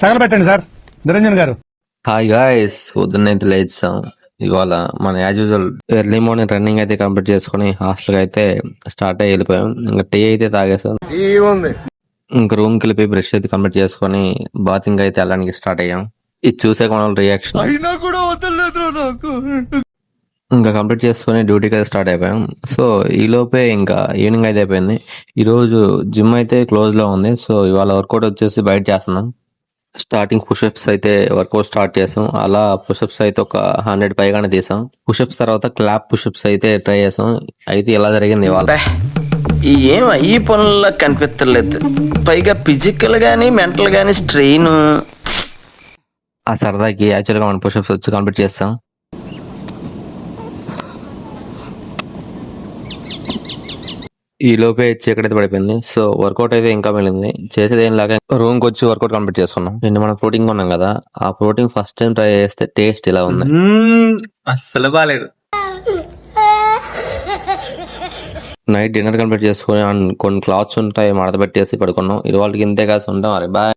తగలబెట్టండి sir Niranjan garu. Hi guys, పొద్దున్నైతే లేచాం. ఇవాళ మన as usual early morning running అయితే కంప్లీట్ చేసుకుని హాస్టల్కి అయితే స్టార్ట్ అయ్యి వెళ్ళిపోయాం. ఇంకా టీ అయితే తాగేసాం. ఇంకా రూమ్కి వెళ్ళిపోయి బ్రష్ అయితే కంప్లీట్ చేసుకుని బాతింగ్ అయితే వెళ్ళడానికి స్టార్ట్ అయ్యాం. ఇది చూసే మన రియాక్షన్ ఇంకా కంప్లీట్ చేసుకుని డ్యూటీకి అయితే స్టార్ట్ అయిపోయాం. సో ఈ లోపే ఇంకా ఈవినింగ్ అయితే అయిపోయింది. ఈరోజు జిమ్ అయితే క్లోజ్ లో ఉంది. సో ఇవాళ వర్కౌట్ వచ్చేసి బయట చేస్తున్నాం. స్టార్టింగ్ పుషప్స్ అయితే వర్కౌట్ స్టార్ట్ చేసాం. అలా పుషప్స్ అయితే ఒక 100 పైగానే తీసాం. పుషప్స్ తర్వాత క్లాప్ పుషప్స్ అయితే ట్రై చేసాం. అయితే ఇలా జరిగింది ఇవాళ. ఏం ఈ పనుల్లో కనిపించలేదు. పైగా ఫిజికల్ గానీ మెంటల్ గానీ స్ట్రెయిన్. ఆ సరదాకి యాక్చువల్ గా మనం పుషప్స్ వచ్చి కంప్లీట్ చేస్తాం. ఈ లోపే చీకటి అయితే పడిపోయింది. సో వర్కౌట్ అయితే ఇంకా మిగిలింది. చేసేది ఏం లాగా రూమ్ కి వచ్చి వర్కౌట్ కంప్లీట్ చేసుకున్నాం. నిన్న మనం ప్రోటీన్ కొన్నాం కదా, ఆ ప్రోటీన్ ఫస్ట్ టైం ట్రై చేస్తే టేస్ట్ ఇలా ఉంది. అస్సలు బాలేదు. నైట్ డిన్నర్ కంప్లీట్ చేసుకుని కొన్ని క్లాత్స్ ఉంటాయి మడత పెట్టేసి పడుకున్నాం. ఇవాళకి ఇంతే కాసి ఉంటాం. అరే బాయ్.